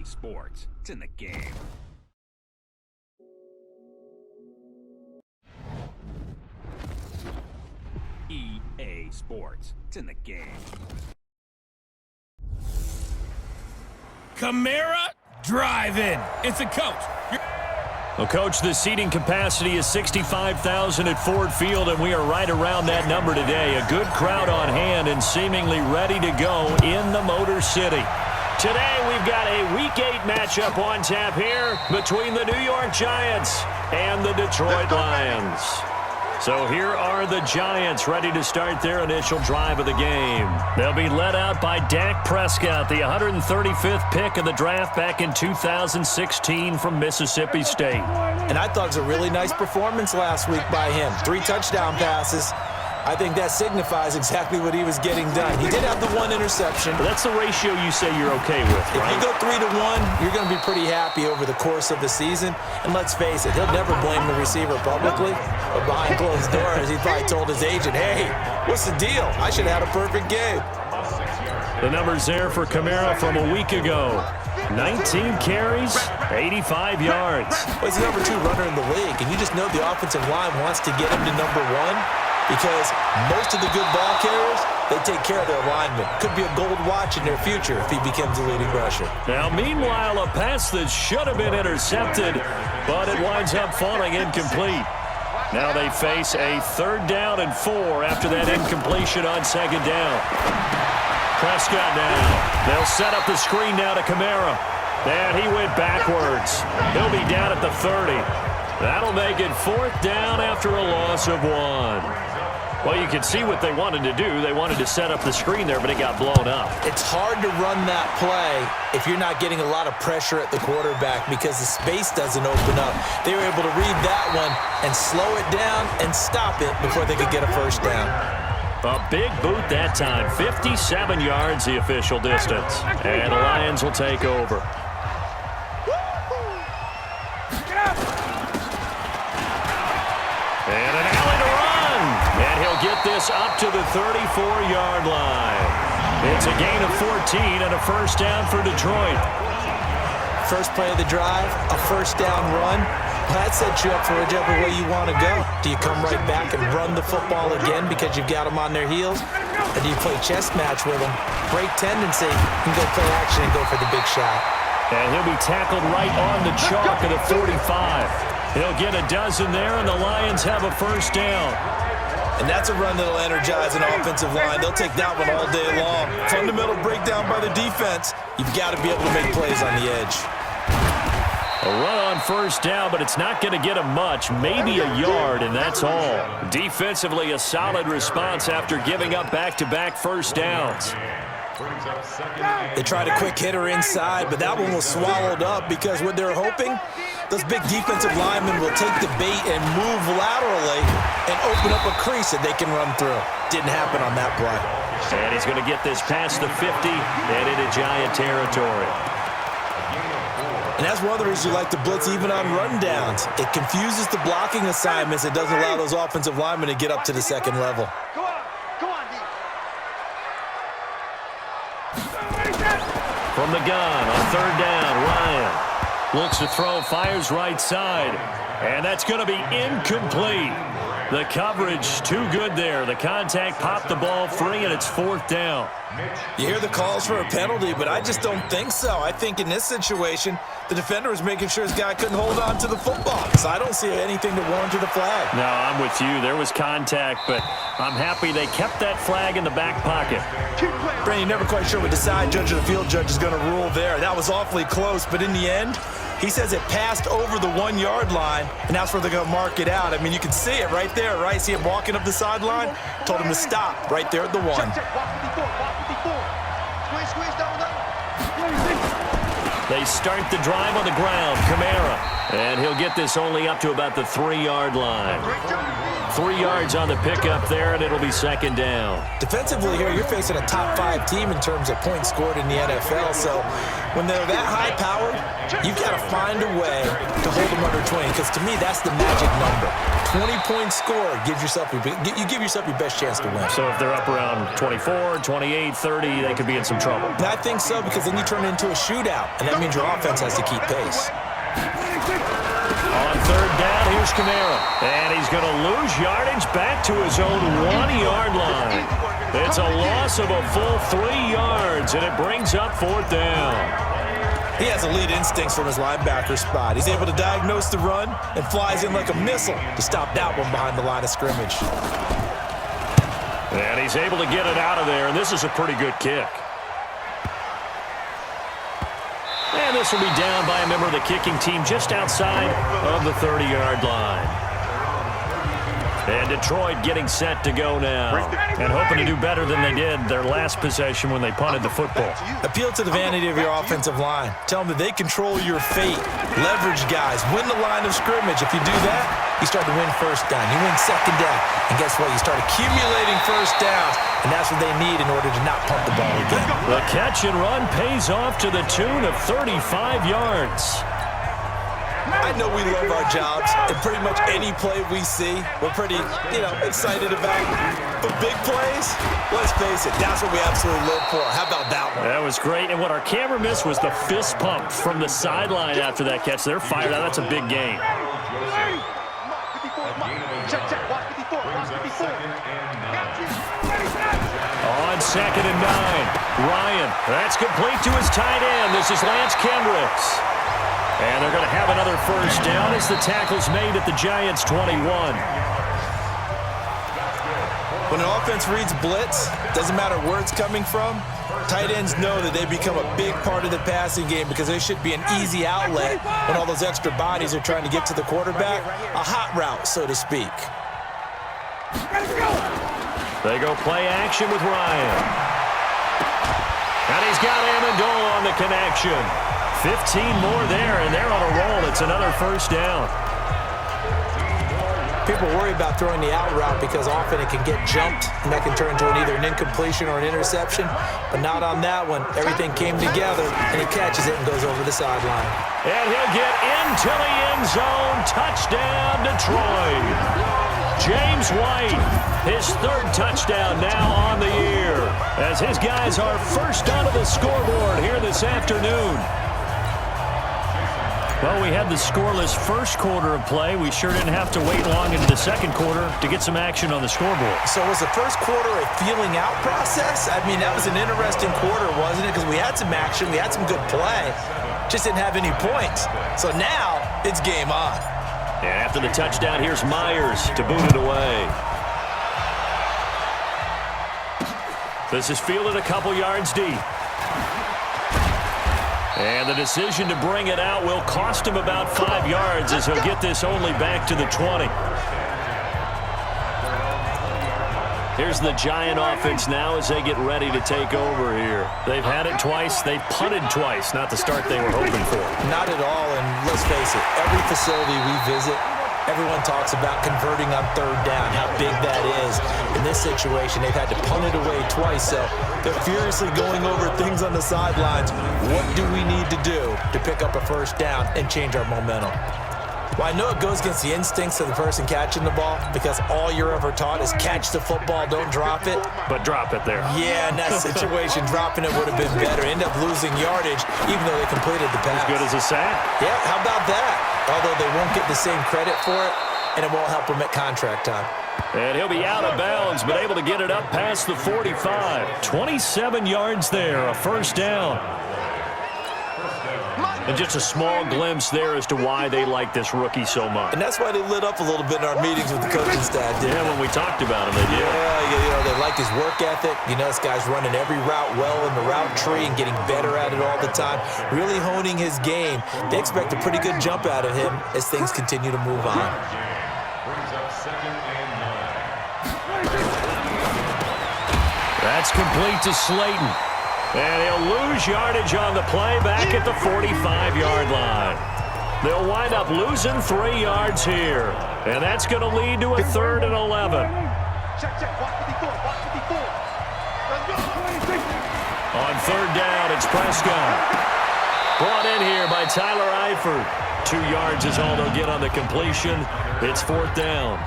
Sports. It's in the game. EA Sports. It's in the game. Camara, drive in. It's a coach. Well, Coach, the seating capacity is 65,000 at Ford Field, and we are right around that number today. A good crowd on hand and seemingly ready to go in the Motor City. Today, we've got a Week 8 matchup on tap here between the New York Giants and the Detroit Lions. So here are the Giants ready to start their initial drive of the game. They'll be led out by Dak Prescott, the 135th pick of the draft back in 2016 from Mississippi State. And I thought it was a really nice performance last week by him. 3 touchdown passes. I think that signifies exactly what he was getting done. He did have the 1 interception. But that's the ratio you say you're okay with, right? If you go 3-1, you're going to be pretty happy over the course of the season. And let's face it, he'll never blame the receiver publicly. But behind closed doors, he probably told his agent, hey, what's the deal? I should have had a perfect game. The numbers there for Camara from a week ago. 19 carries, 85 yards. Well, he's the number 2 runner in the league, and you just know the offensive line wants to get him to number 1 because most of the good ball carriers, they take care of their linemen. Could be a gold watch in their future if he becomes the leading rusher. Now, meanwhile, a pass that should have been intercepted, but it winds up falling incomplete. Now they face a 3rd down and 4 after that incompletion on 2nd down. Prescott now. They'll set up the screen now to Camara. And he went backwards. He'll be down at the 30. That'll make it 4th down after a loss of 1. Well, you can see what they wanted to do. They wanted to set up the screen there, but it got blown up. It's hard to run that play if you're not getting a lot of pressure at the quarterback because the space doesn't open up. They were able to read that one and slow it down and stop it before they could get a 1st down. A big boot that time. 57 yards the official distance. And the Lions will take over. And an alley to run. And he'll get this up to the 34-yard line. It's a gain of 14 and a 1st down for Detroit. First play of the drive, a 1st down run. That sets you up for whichever way you want to go. Do you come right back and run the football again because you've got them on their heels? Or do you play chess match with them, break tendency, and go play action and go for the big shot? And he'll be tackled right on the chalk of the 45. He'll get a dozen there, and the Lions have a 1st down. And that's a run that'll energize an offensive line. They'll take that one all day long. Fundamental breakdown by the defense. You've got to be able to make plays on the edge. A run on 1st down, but it's not going to get him much, maybe a yard, and that's all. Defensively, a solid response after giving up back-to-back 1st downs. They tried a quick hitter inside, but that one was swallowed up because what they're hoping, those big defensive linemen will take the bait and move laterally and open up a crease that they can run through. Didn't happen on that play. And he's going to get this past the 50 and into Giant territory. And that's one of the reasons you like to blitz even on run downs. It confuses the blocking assignments. It doesn't allow those offensive linemen to get up to the 2nd level. From the gun on 3rd down, Ryan looks to throw, fires right side, and that's going to be incomplete. The coverage too good there. The contact popped the ball free, and it's 4th down. You hear the calls for a penalty, but I just don't think so. I think in this situation, the defender was making sure his guy couldn't hold on to the football. So I don't see anything to warrant the flag. No, I'm with you. There was contact, but I'm happy they kept that flag in the back pocket. Brandon, you're never quite sure what the side judge or the field judge is going to rule there. That was awfully close, but in the end, he says it passed over the 1-yard line, and that's where they're going to mark it out. I mean, you can see it right there, right? See him walking up the sideline? Told him to stop right there at the 1. They start the drive on the ground. Camara. And he'll get this only up to about the 3-yard line. 3 yards on the pickup there, and it'll be 2nd down. Defensively here, you're facing a top 5 team in terms of points scored in the NFL. So when they're that high-powered, you've got to find a way to hold them under 20. Because to me, that's the magic number. 20-point score gives yourself you give yourself your best chance to win. So if they're up around 24, 28, 30, they could be in some trouble. And I think so, because then you turn it into a shootout, and that means your offense has to keep pace. On third down, here's Kamara. And he's going to lose yardage back to his own 1-yard line. It's a loss of a full 3 yards, and it brings up fourth down. He has elite instincts from his linebacker spot. He's able to diagnose the run and flies in like a missile to stop that one behind the line of scrimmage. And he's able to get it out of there, and this is a pretty good kick. And this will be down by a member of the kicking team just outside of the 30-yard line. And Detroit getting set to go now, and hoping to do better than they did their last possession when they punted the football. Appeal to the vanity of your offensive line. Tell them that they control your fate. Leverage guys. Win the line of scrimmage. If you do that, you start to win first down. You win second down. And guess what? You start accumulating first downs, and that's what they need in order to not punt the ball again. The catch and run pays off to the tune of 35 yards. I know we love our jobs, and pretty much any play we see, we're pretty, excited about. But big plays, let's face it, that's what we absolutely live for. How about that one? That was great, and what our camera missed was the fist pump from the sideline after that catch. They're fired out. That's a big gain. On 2nd and 9, Ryan. That's complete to his tight end. This is Lance Kendricks. And they're going to have another first down as the tackle's made at the Giants' 21. When an offense reads blitz, doesn't matter where it's coming from, tight ends know that they become a big part of the passing game because they should be an easy outlet when all those extra bodies are trying to get to the quarterback. A hot route, so to speak. They go play action with Ryan. And he's got Amendola on the connection. 15 more there, and they're on a roll. It's another first down. People worry about throwing the out route because often it can get jumped, and that can turn into either an incompletion or an interception. But not on that one. Everything came together, and he catches it and goes over the sideline. And he'll get into the end zone. Touchdown, Detroit. James White, his 3rd touchdown now on the year, as his guys are first onto the scoreboard here this afternoon. Well, we had the scoreless first quarter of play. We sure didn't have to wait long into the second quarter to get some action on the scoreboard. So was the first quarter a feeling out process? I mean, that was an interesting quarter, wasn't it? Because we had some action, we had some good play, just didn't have any points. So now it's game on. And after the touchdown, here's Myers to boot it away. This is fielded a couple yards deep. And the decision to bring it out will cost him about 5 yards as he'll get this only back to the 20. Here's the Giant offense now as they get ready to take over here. They've had it twice. They've punted twice. Not the start they were hoping for. Not at all, and let's face it, every facility we visit, everyone talks about converting on third down, how big that is. In this situation, they've had to punt it away twice, so they're furiously going over things on the sidelines. What do we need to do to pick up a first down and change our momentum? Well, I know it goes against the instincts of the person catching the ball because all you're ever taught is catch the football, don't drop it. But drop it there. Yeah, in that situation, dropping it would have been better. End up losing yardage even though they completed the pass. As good as a sack. Yeah, how about that? Although they won't get the same credit for it, and it won't help them at contract time. And he'll be out of bounds, but able to get it up past the 45. 27 yards there, a first down. And just a small glimpse there as to why they like this rookie so much. And that's why they lit up a little bit in our meetings with the coaching staff, didn't Yeah, when we talked about him, they did. Yeah, they like his work ethic. This guy's running every route well in the route tree and getting better at it all the time, really honing his game. They expect a pretty good jump out of him as things continue to move on. That's complete to Slayton. And he'll lose yardage on the play back at the 45-yard line. They'll wind up losing 3 yards here. And that's going to lead to a 3rd and 11. On 3rd down, it's Prescott. Brought in here by Tyler Eifert. 2 yards is all they'll get on the completion. It's 4th down.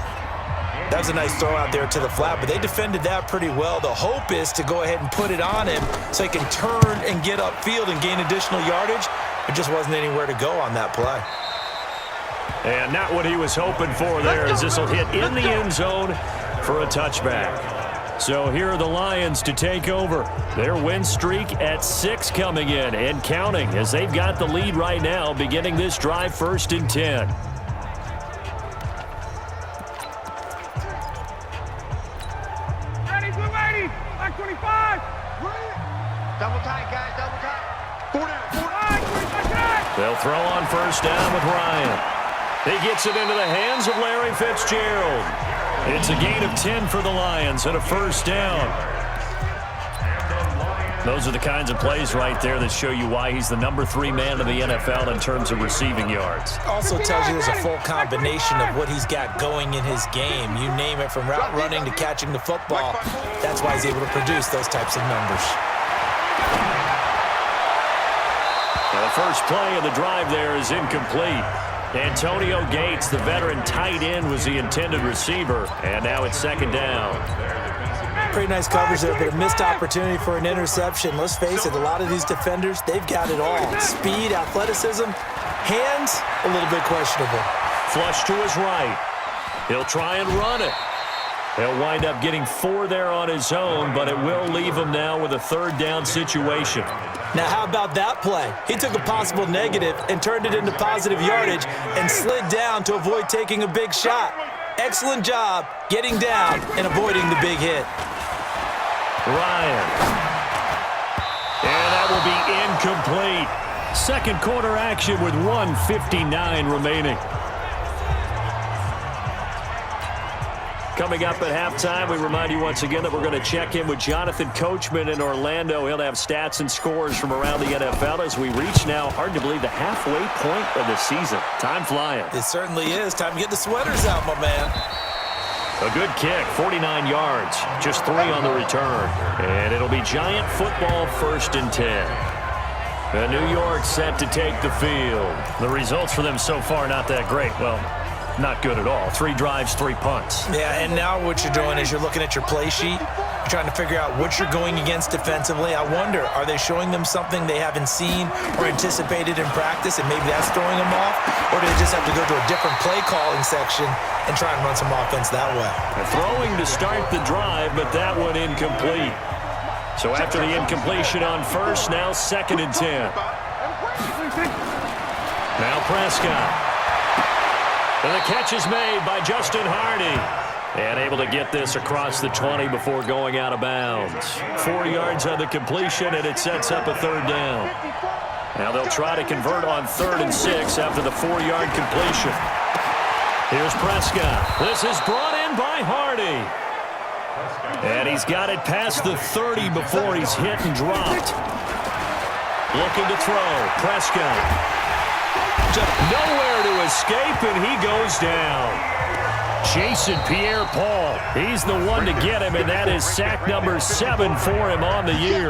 That was a nice throw out there to the flat, but they defended that pretty well. The hope is to go ahead and put it on him so he can turn and get upfield and gain additional yardage. There just wasn't anywhere to go on that play. And not what he was hoping for there, as this will hit in the end zone for a touchback. So here are the Lions to take over. Their win streak at 6 coming in and counting, as they've got the lead right now, beginning this drive 1st and 10. Double tight, guys, double tight. They'll throw on 1st down with Ryan. He gets it into the hands of Larry Fitzgerald. It's a gain of 10 for the Lions and a 1st down. Those are the kinds of plays right there that show you why he's the number 3 man in the NFL in terms of receiving yards. Also tells you there's a full combination of what he's got going in his game. You name it, from route running to catching the football. That's why he's able to produce those types of numbers. Now the first play of the drive there is incomplete. Antonio Gates, the veteran tight end, was the intended receiver, and now it's 2nd down. Pretty nice coverage there, but a missed opportunity for an interception. Let's face it, a lot of these defenders, they've got it all. Speed, athleticism, hands, a little bit questionable. Flush to his right. He'll try and run it. He'll wind up getting 4 there on his own, but it will leave him now with a 3rd down situation. Now, how about that play? He took a possible negative and turned it into positive yardage and slid down to avoid taking a big shot. Excellent job getting down and avoiding the big hit. Ryan. And that will be incomplete. 2nd quarter action with 1:59 remaining. Coming up at halftime, we remind you once again that we're going to check in with Jonathan Coachman in Orlando. He'll have stats and scores from around the NFL as we reach now, hard to believe, the halfway point of the season. Time flying. It certainly is. Time to get the sweaters out, my man. A good kick, 49 yards, just 3 on the return. And it'll be Giant football 1st and 10. And New York set to take the field. The results for them so far not that great. Well, not good at all. 3 drives, 3 punts. Yeah, and now what you're doing is you're looking at your play sheet. You're trying to figure out what you're going against defensively. I wonder, are they showing them something they haven't seen or anticipated in practice, and maybe that's throwing them off? Or do they just have to go to a different play calling section and try and run some offense that way? Throwing to start the drive, but that one incomplete. So after the incompletion on 1st, now 2nd and 10. Now Prescott. And the catch is made by Justin Hardy. And able to get this across the 20 before going out of bounds. 4 yards on the completion, and it sets up a 3rd down. Now they'll try to convert on 3rd and 6 after the 4-yard completion. Here's Prescott. This is brought in by Hardy. And he's got it past the 30 before he's hit and dropped. Looking to throw. Prescott. Nowhere to escape, and he goes down. Jason Pierre-Paul, he's the one to get him, and that is sack number 7 for him on the year.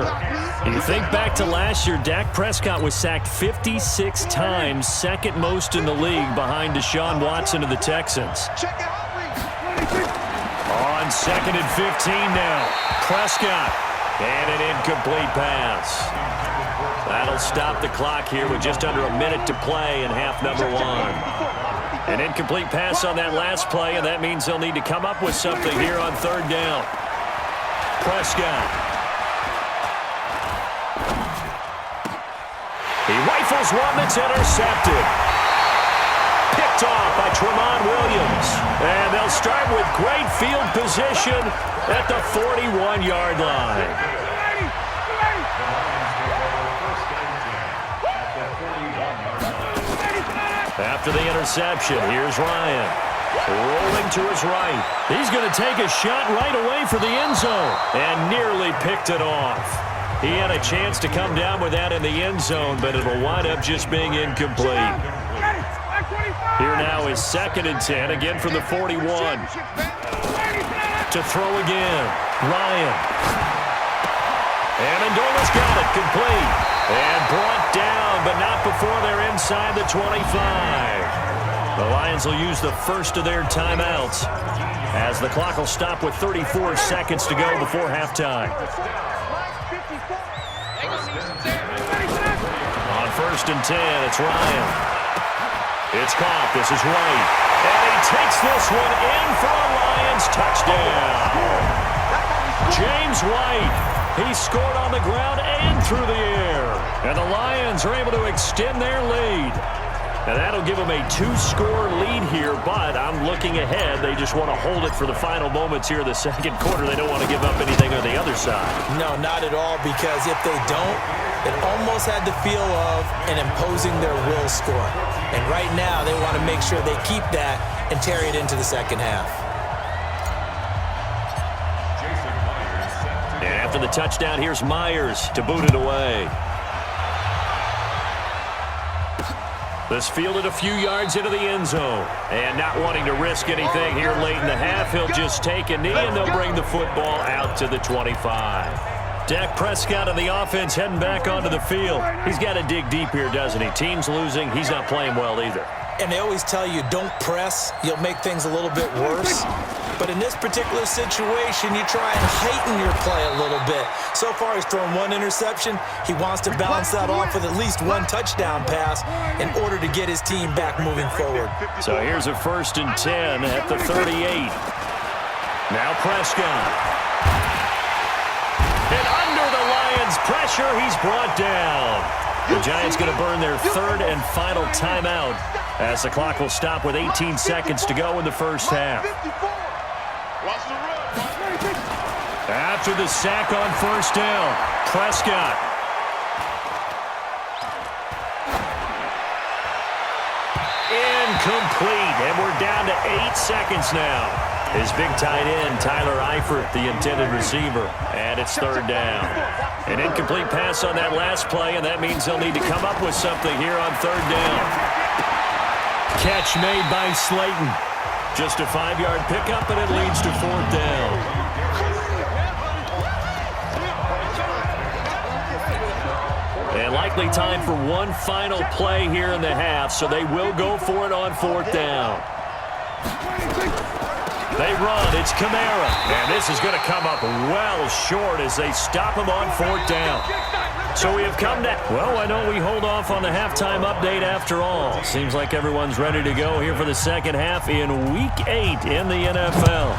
You think back to last year, Dak Prescott was sacked 56 times, 2nd most in the league behind Deshaun Watson of the Texans. On 2nd and 15 now, Prescott, and an incomplete pass. That'll stop the clock here with just under a minute to play in half number 1. An incomplete pass on that last play, and that means they'll need to come up with something here on 3rd down. Prescott. He rifles one that's intercepted. Picked off by Tramon Williams. And they'll start with great field position at the 41-yard line. After the interception, here's Ryan. Rolling to his right. He's going to take a shot right away for the end zone. And nearly picked it off. He had a chance to come down with that in the end zone, but it'll wind up just being incomplete. Here now is 2nd and 10, again from the 41. To throw again, Ryan. And Andola's got it, complete. And brought down, but not before they're inside the 25. The Lions will use the first of their timeouts as the clock will stop with 34 seconds to go before halftime. On 1st and 10, it's Ryan. It's caught. This is White. And he takes this one in for a Lions touchdown. James White. He scored on the ground and through the air. And the Lions are able to extend their lead. And that'll give them a 2-score lead here, but I'm looking ahead. They just want to hold it for the final moments here in the second quarter. They don't want to give up anything on the other side. No, not at all, because if they don't, it almost had the feel of an imposing their will score. And right now, they want to make sure they keep that and carry it into the second half. And after the touchdown, here's Myers to boot it away. This fielded a few yards into the end zone. And not wanting to risk anything here late in the half, he'll just take a knee and they'll bring the football out to the 25. Dak Prescott and the offense heading back onto the field. He's got to dig deep here, doesn't he? Team's losing. He's not playing well either. And they always tell you, don't press. You'll make things a little bit worse. But in this particular situation, you try and heighten your play a little bit. So far, he's thrown one interception. He wants to balance that off with at least one touchdown pass in order to get his team back moving forward. So here's a 1st and 10 at the 38. Now Prescott. And under the Lions' pressure, he's brought down. The Giants going to burn their 3rd and final timeout as the clock will stop with 18 seconds to go in the first half. After the sack on 1st down, Prescott. Incomplete, and we're down to 8 seconds now. His big tight end, Tyler Eifert, the intended receiver, and it's 3rd down. An incomplete pass on that last play, and that means they'll need to come up with something here on 3rd down. Catch made by Slayton. Just a 5-yard pickup, and it leads to 4th down. And likely time for one final play here in the half, so they will go for it on 4th down. They run. It's Kamara. And this is going to come up well short as they stop him on 4th down. So we have come to... Well, why don't we hold off on the halftime update after all? Seems like everyone's ready to go here for the second half in Week 8 in the NFL.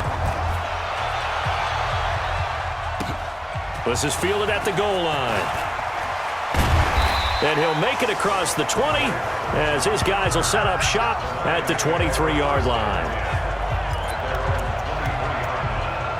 This is fielded at the goal line. And he'll make it across the 20 as his guys will set up shop at the 23-yard line.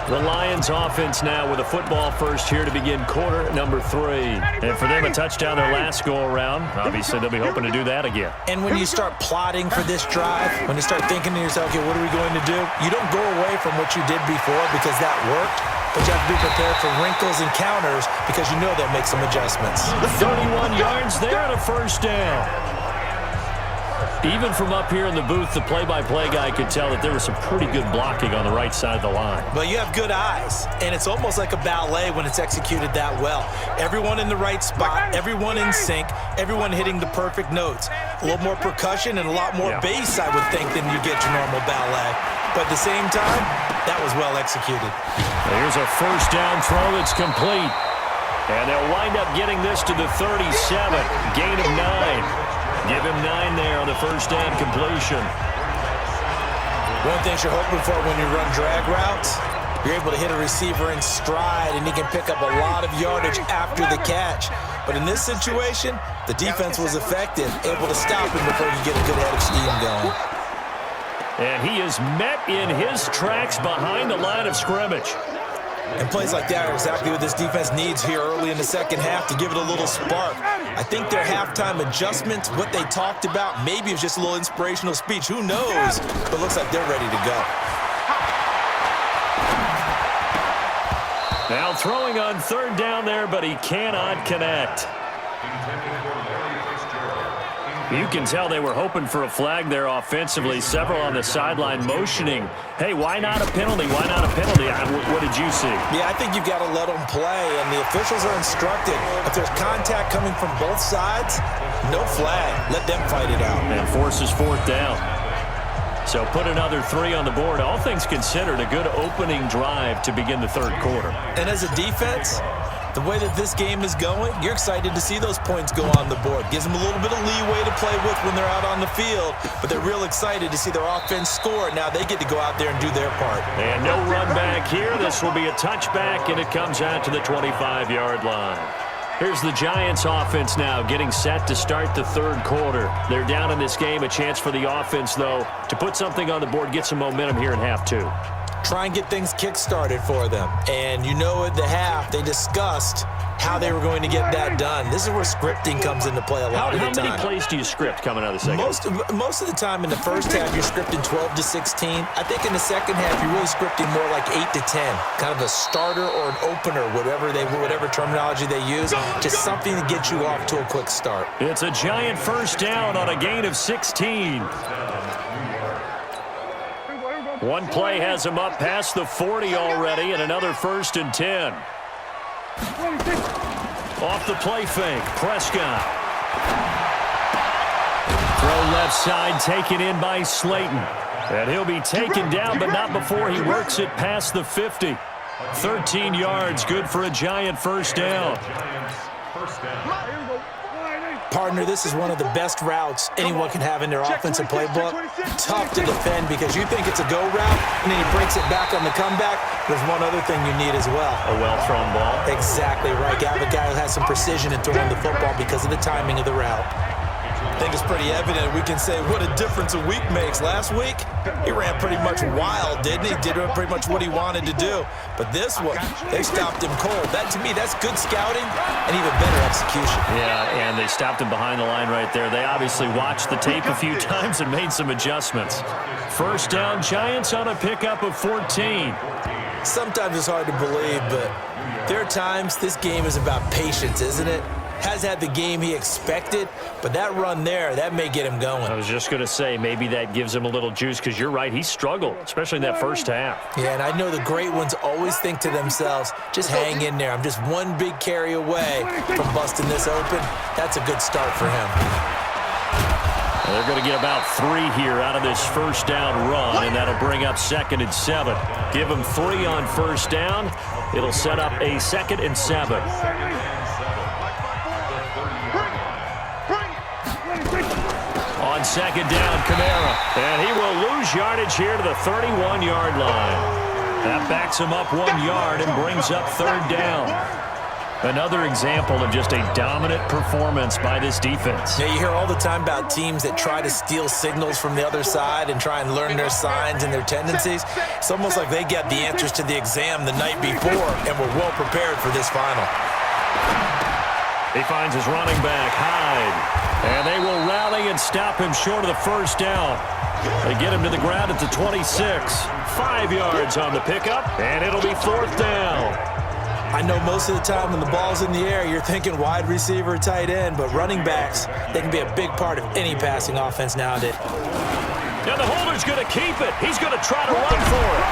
The Lions offense now with a football first here to begin quarter number 3. And for them, a touchdown their last go-around. Obviously, they'll be hoping to do that again. And when you start plotting for this drive, when you start thinking to yourself, okay, what are we going to do? You don't go away from what you did before because that worked. But you have to be prepared for wrinkles and counters because you know they'll make some adjustments. 31 yards there and a 1st down. Even from up here in the booth, the play-by-play guy could tell that there was some pretty good blocking on the right side of the line. Well, you have good eyes, and it's almost like a ballet when it's executed that well. Everyone in the right spot, everyone in sync, everyone hitting the perfect notes. A little more percussion and a lot more bass, I would think, than you get your normal ballet. But at the same time, that was well executed. Here's a 1st down throw that's complete. And they'll wind up getting this to the 37. Gain of 9. Give him 9 there on the 1st down completion. One thing you're hoping for when you run drag routes, you're able to hit a receiver in stride, and he can pick up a lot of yardage after the catch. But in this situation, the defense was effective, able to stop him before you get a good head of steam going. And he is met in his tracks behind the line of scrimmage. And plays like that are exactly what this defense needs here early in the second half to give it a little spark. I think their halftime adjustments, what they talked about, maybe it was just a little inspirational speech. Who knows? But it looks like they're ready to go. Now throwing on 3rd down there, but he cannot connect. You can tell they were hoping for a flag there offensively. Several on the sideline motioning, hey, why not a penalty? Why not a penalty? What did you see? Yeah, I think you've got to let them play, and the officials are instructed. If there's contact coming from both sides, no flag. Let them fight it out. And forces fourth down. So put another 3 on the board. All things considered, a good opening drive to begin the third quarter. And as a defense, the way that this game is going, you're excited to see those points go on the board. Gives them a little bit of leeway to play with when they're out on the field, but they're real excited to see their offense score. Now they get to go out there and do their part. And no run back here. This will be a touchback, and it comes out to the 25-yard line. Here's the Giants offense now getting set to start the third quarter. They're down in this game. A chance for the offense, though, to put something on the board, get some momentum here in half 2. Try and get things kick-started for them. And you know at the half, they discussed how they were going to get that done. This is where scripting comes into play a lot of the time. How many plays do you script coming out of the second? Most of the time in the first half, you're scripting 12 to 16. I think in the second half, you're really scripting more like 8 to 10. Kind of a starter or an opener, whatever terminology they use. Just something to get you off to a quick start. It's a Giant first down on a gain of 16. One play has him up past the 40 already, and another 1st and 10. Off the play fake, Prescott. Throw left side, taken in by Slayton. And he'll be taken down, but not before he works it past the 50. 13 yards, good for a Giant first down. Partner, this is one of the best routes anyone can have in their offensive playbook. Tough to defend because you think it's a go route, and then he breaks it back on the comeback. There's one other thing you need as well. A well-thrown ball. Exactly right. You have a guy who has some precision in throwing the football because of the timing of the route. I think it's pretty evident. We can say what a difference a week makes. Last week, he ran pretty much wild, didn't he? Did pretty much what he wanted to do. But this one, they stopped him cold. That, to me, that's good scouting and even better execution. Yeah, and they stopped him behind the line right there. They obviously watched the tape a few times and made some adjustments. First down, Giants on a pickup of 14. Sometimes it's hard to believe, but there are times this game is about patience, isn't it? Has had the game he expected, but that run there, that may get him going. I was just going to say, maybe that gives him a little juice, because you're right, he struggled, especially in that first half. Yeah, and I know the great ones always think to themselves, just hang in there. I'm just one big carry away from busting this open. That's a good start for him. Well, they're going to get about 3 here out of this first down run, and that'll bring up 2nd and 7. Give them 3 on first down. It'll set up a 2nd and 7. On second down, Kamara. And he will lose yardage here to the 31-yard line. That backs him up 1 yard and brings up 3rd down. Another example of just a dominant performance by this defense. Yeah, you hear all the time about teams that try to steal signals from the other side and try and learn their signs and their tendencies. It's almost like they get the answers to the exam the night before and were well prepared for this final. He finds his running back, Hyde. And they will rally and stop him short of the first down. They get him to the ground at the 26. 5 yards on the pickup, and it'll be 4th down. I know most of the time when the ball's in the air, you're thinking wide receiver, tight end, but running backs, they can be a big part of any passing offense nowadays. And the holder's going to keep it. He's going to try to run for it.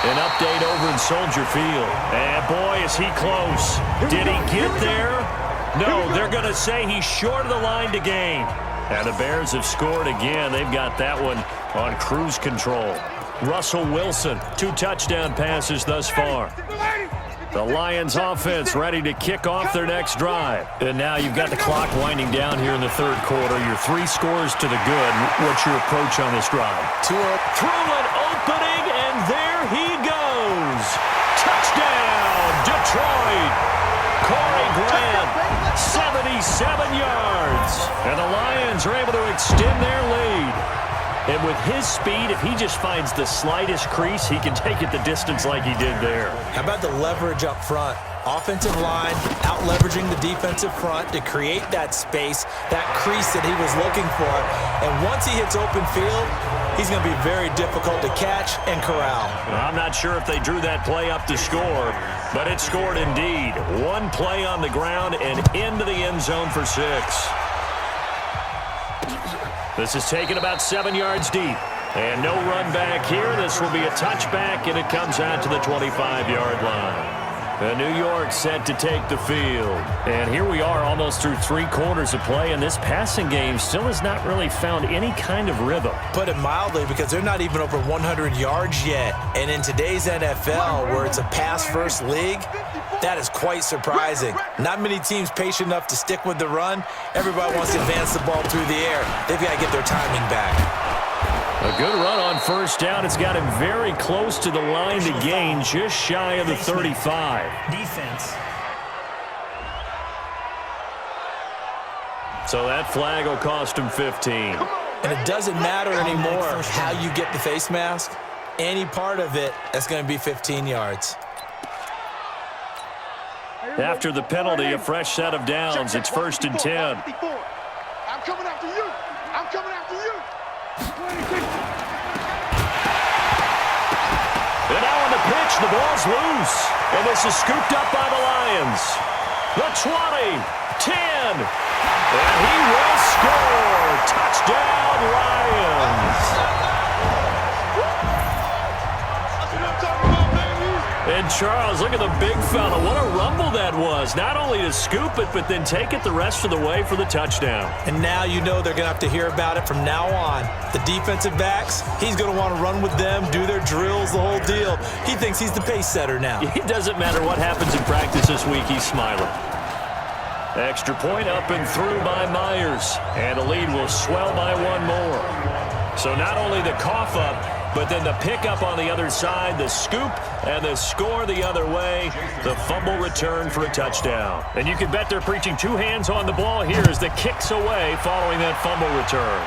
An update over in Soldier Field. And boy, is he close. Did he get there? No, they're going to say he's short of the line to gain. And the Bears have scored again. They've got that one on cruise control. Russell Wilson, 2 touchdown passes thus far. The Lions offense ready to kick off their next drive. And now you've got the clock winding down here in the third quarter. Your 3 scores to the good. What's your approach on this drive? Through an opening, and there he goes. Touchdown, Detroit. Corey Grant, 77 yards. And the Lions are able to extend their lead. And with his speed, if he just finds the slightest crease, he can take it the distance like he did there. How about the leverage up front? Offensive line out-leveraging the defensive front to create that space, that crease that he was looking for. And once he hits open field, he's going to be very difficult to catch and corral. I'm not sure if they drew that play up to score, but it scored indeed. 1 play on the ground and into the end zone for 6. This is taken about 7 yards deep. And no run back here. This will be a touchback, and it comes out to the 25-yard line. And New York set to take the field. And here we are almost through 3 quarters of play, and this passing game still has not really found any kind of rhythm. Put it mildly, because they're not even over 100 yards yet. And in today's NFL, where it's a pass-first league, that is quite surprising. Not many teams patient enough to stick with the run. Everybody wants to advance the ball through the air. They've got to get their timing back. A good run on first down. It's got him very close to the line to gain, just shy of the 35. Defense. So that flag will cost him 15. And it doesn't matter anymore how you get the face mask. Any part of it, that's going to be 15 yards. After the penalty, a fresh set of downs. It's 1st and 10. I'm coming after you. I'm coming after you. And now on the pitch, the ball's loose. And this is scooped up by the Lions. The 20, 10, and he will score. Touchdown, Lions. And Charles, look at the big fella. What a rumble that was. Not only to scoop it, but then take it the rest of the way for the touchdown. And now you know they're going to have to hear about it from now on. The defensive backs, he's going to want to run with them, do their drills, the whole deal. He thinks he's the pace setter now. It doesn't matter what happens in practice this week, he's smiling. Extra point up and through by Myers. And the lead will swell by 1 more. So not only the cough up, but then the pickup on the other side, the scoop, and the score the other way. The fumble return for a touchdown. And you can bet they're preaching 2 hands on the ball here as the kick's away following that fumble return.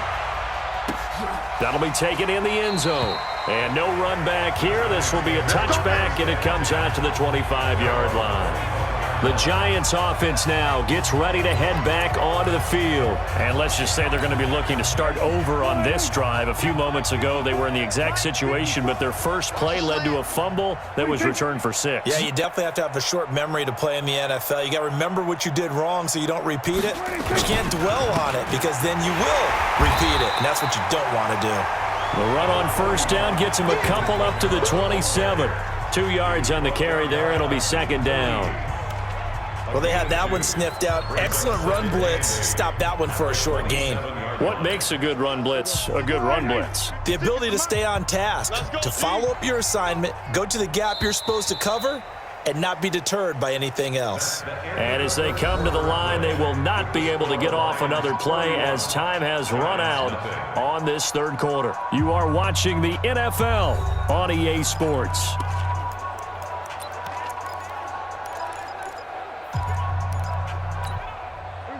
That'll be taken in the end zone. And no run back here. This will be a touchback, and it comes out to the 25-yard line. The Giants offense now gets ready to head back onto the field. And let's just say they're going to be looking to start over on this drive. A few moments ago, they were in the exact situation, but their first play led to a fumble that was returned for 6. Yeah, you definitely have to have a short memory to play in the NFL. You got to remember what you did wrong so you don't repeat it. But you can't dwell on it, because then you will repeat it, and that's what you don't want to do. The run on first down gets him a couple up to the 27. 2 yards on the carry there. It'll be 2nd down. Well, they had that one sniffed out. Excellent run blitz. Stop that one for a short gain. What makes a good run blitz a good run blitz? The ability to stay on task, to follow up your assignment, go to the gap you're supposed to cover, and not be deterred by anything else. And as they come to the line, they will not be able to get off another play as time has run out on this 3rd quarter. You are watching the NFL on EA Sports.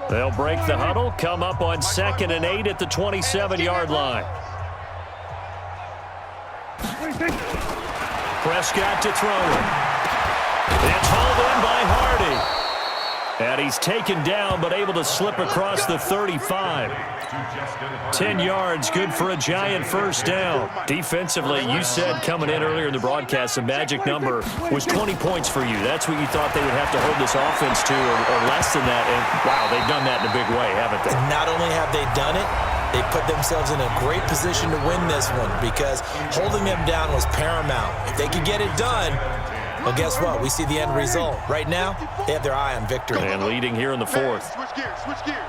They'll break the huddle, come up on 2nd and 8 at the 27-yard line. Prescott to throw it. It's hauled in by Hardy. And he's taken down, but able to slip across the 35. 10 yards, good for a Giant first down. Defensively, you said coming in earlier in the broadcast, the magic number was 20 points for you. That's what you thought they would have to hold this offense to, or less than that. And, wow, they've done that in a big way, haven't they? And not only have they done it, they put themselves in a great position to win this one, because holding them down was paramount. If they could get it done, well, guess what? We see the end result. Right now, they have their eye on victory. And leading here in the 4th. Switch gears, switch gears.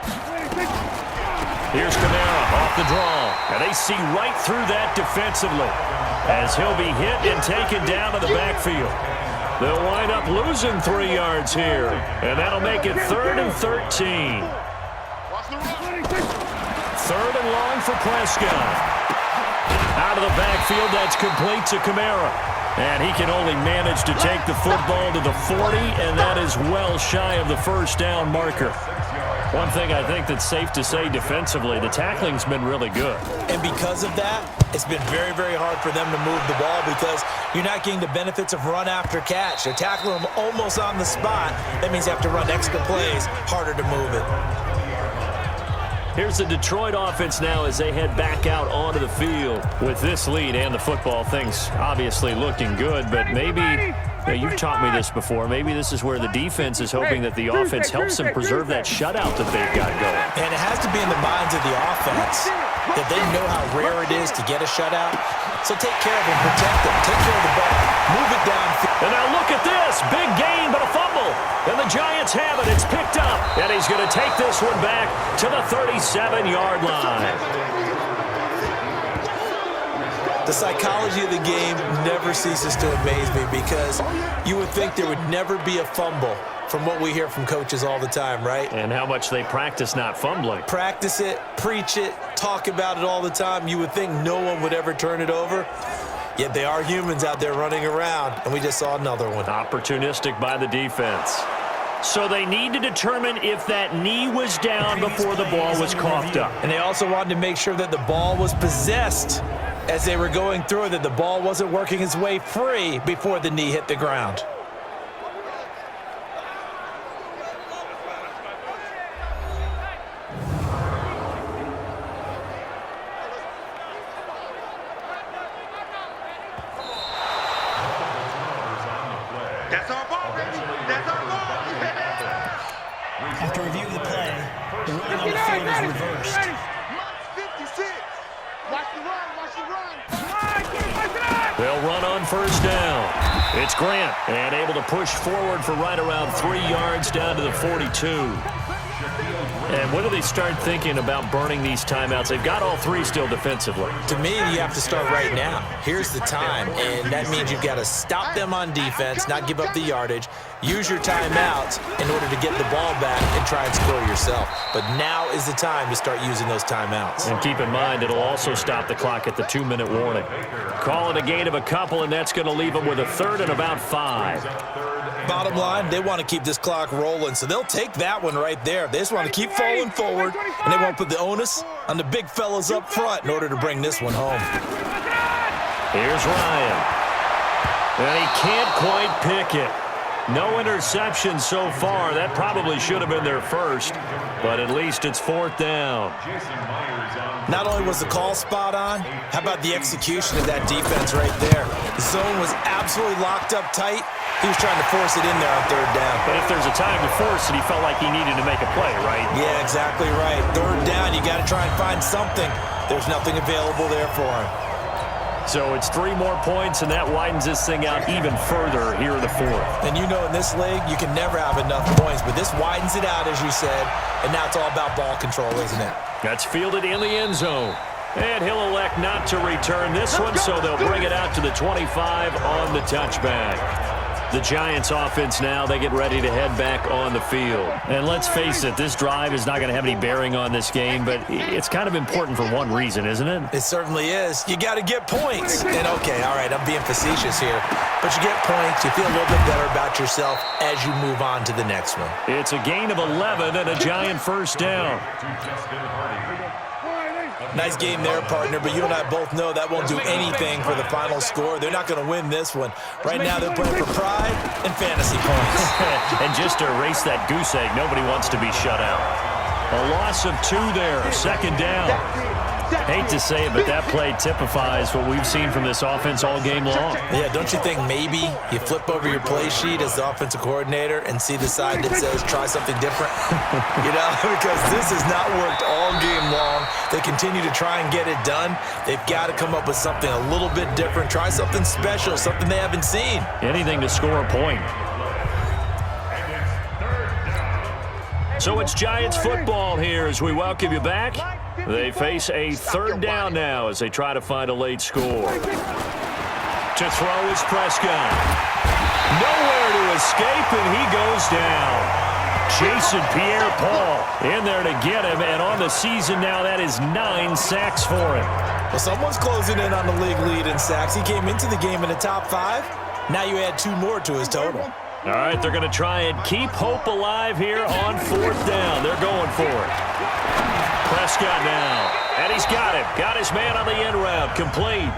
Here's Kamara off the draw. And they see right through that defensively as he'll be hit and taken down to the backfield. They'll wind up losing 3 yards here. And that'll make it 3rd and 13. 3rd and long for Prescott. Out of the backfield, that's complete to Kamara. And he can only manage to take the football to the 40, and that is well shy of the first down marker. One thing I think that's safe to say defensively, the tackling's been really good. And because of that, it's been very, very hard for them to move the ball, because you're not getting the benefits of run after catch. They're tackling them almost on the spot. That means you have to run extra plays, harder to move it. Here's the Detroit offense now as they head back out onto the field. With this lead and the football, things obviously looking good, but maybe, you've taught me this before, maybe this is where the defense is hoping that the offense helps them preserve that shutout that they've got going. And it has to be in the minds of the offense. that they know how rare it is to get a shutout. So take care of them, protect them, take care of the ball, move it downfield. And now look at this. Big gain, but a fumble. And the Giants have it. It's picked up. And he's going to take this one back to the 37-yard line. The psychology of the game never ceases to amaze me because you would think there would never be a fumble from what we hear from coaches all the time, right? And how much they practice not fumbling. Practice it, preach it, talk about it all the time. You would think no one would ever turn it over. Yet they are humans out there running around, and we just saw another one. Opportunistic by the defense. So they need to determine if that knee was down before the ball was coughed up. And they also wanted to make sure that the ball was possessed as they were going through it, that the ball wasn't working its way free before the knee hit the ground. That's our ball, baby. That's our ball. After review of the play, the ruling on the field is reversed. 56. Watch the run. Watch the run. They'll run on first down. It's Grant, and able to push forward for right around 3 yards down to the 42. And when do they start thinking about burning these timeouts? They've got all three still defensively. To me, you have to start right now. Here's the time, and that means you've got to stop them on defense, not give up the yardage, use your timeouts in order to get the ball back and try and score yourself. But now is the time to start using those timeouts. And keep in mind, it'll also stop the clock at the 2-minute warning. Call it a gain of a couple, and that's going to leave them with a 3rd and about 5. Bottom line, they want to keep this clock rolling, so they'll take that one right there. They just want to keep falling forward, and they won't put the onus on the big fellas up front in order to bring this one home. Here's Ryan. And he can't quite pick it. No interception so far. That probably should have been their first, but at least it's 4th down. Not only was the call spot on, how about the execution of that defense right there? The zone was absolutely locked up tight. He was trying to force it in there on 3rd down. But if there's a time to force it, he felt like he needed to make a play, right? Yeah, exactly right. 3rd down, you got to try and find something. There's nothing available there for him. So it's 3 more points, and that widens this thing out even further here in the 4th. And you know in this league, you can never have enough points, but this widens it out, as you said, and now it's all about ball control, isn't it? That's fielded in the end zone. And he'll elect not to return this one, so they'll bring it out to the 25 on the touchback. The Giants offense now, they get ready to head back on the field. And let's face it, this drive is not going to have any bearing on this game, but it's kind of important for one reason, isn't it? It certainly is. You got to get points. And okay, all right, I'm being facetious here, but you get points, you feel a little bit better about yourself as you move on to the next one. It's a gain of 11 and a Giant first down. Nice game there, partner, but you and I both know that won't do anything for the final score. They're not going to win this one. Right now they're playing for pride and fantasy points. And just to erase that goose egg, nobody wants to be shut out. A loss of 2 there, 2nd down. Hate to say it, but that play typifies what we've seen from this offense all game long. Yeah, don't you think maybe you flip over your play sheet as the offensive coordinator and see the side that says try something different? You know, because this has not worked all game long. They continue to try and get it done. They've got to come up with something a little bit different. Try something special, something they haven't seen. Anything to score a point. So it's Giants football here as we welcome you back. They face a 3rd down now as they try to find a late score. To throw is Prescott. Nowhere to escape, and he goes down. Jason Pierre-Paul in there to get him, and on the season now, that is 9 sacks for him. Well, someone's closing in on the league lead in sacks. He came into the game in the top 5. Now you add 2 more to his total. All right, they're going to try and keep hope alive here on 4th down. They're going for it. Prescott now, and he's got him. Got his man on the end route, complete.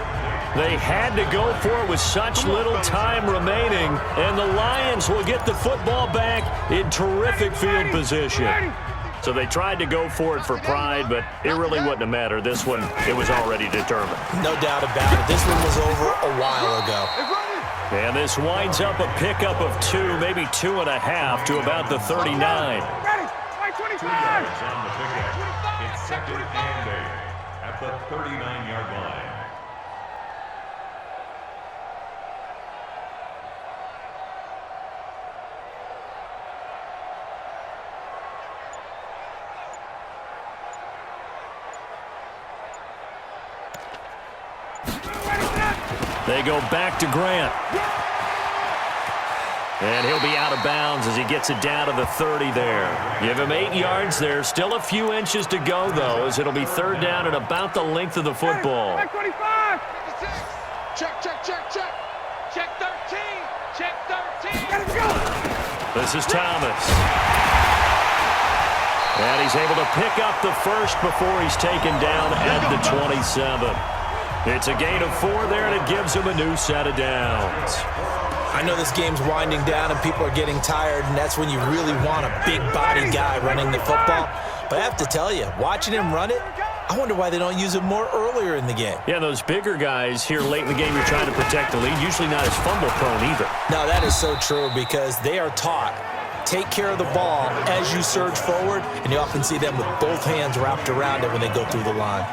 They had to go for it with such little time remaining, and the Lions will get the football back in terrific field position. So they tried to go for it for pride, but it really wouldn't have mattered. This one, it was already determined. No doubt about it. This one was over a while ago. And this winds up a pickup of 2, maybe 2.5 to about the 39. at the 39-yard line. They go back to Grant. And he'll be out of bounds as he gets it down to the 30 there. Give him 8 yards there. Still a few inches to go, though, as it'll be third down at about the length of the football. 25. Check, check, check, check. Check 13. Check 13. Let's go. This is Thomas. And he's able to pick up the first before he's taken down at the 27. It's a gain of 4 there, and it gives him a new set of downs. I know this game's winding down and people are getting tired, and that's when you really want a big-bodied guy running the football. But I have to tell you, watching him run it, I wonder why they don't use it more earlier in the game. Yeah, those bigger guys here late in the game, you're trying to protect the lead, usually not as fumble-prone either. No, that is so true because they are taught. Take care of the ball as you surge forward, and you often see them with both hands wrapped around it when they go through the line.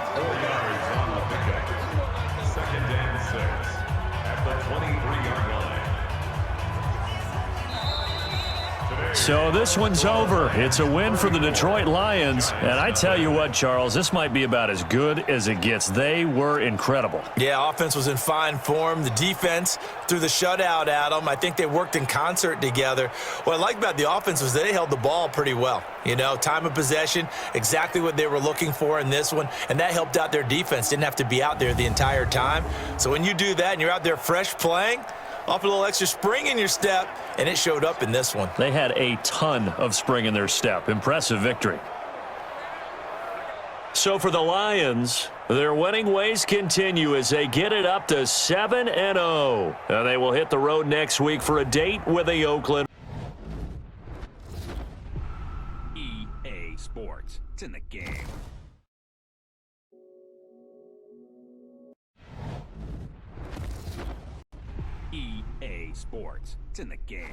So this one's over. It's a win for the Detroit Lions. And I tell you what, Charles, this might be about as good as it gets. They were incredible. Yeah, offense was in fine form. The defense threw the shutout at them. I think they worked in concert together. What I like about the offense was they held the ball pretty well. You know, time of possession, exactly what they were looking for in this one. And that helped out their defense. Didn't have to be out there the entire time. So when you do that and you're out there fresh playing, off a little extra spring in your step, and it showed up in this one. They had a ton of spring in their step. Impressive victory. So for the Lions, their winning ways continue as they get it up to 7-0. They will hit the road next week for a date with the Oakland. EA Sports. It's in the game. EA Sports. It's in the game.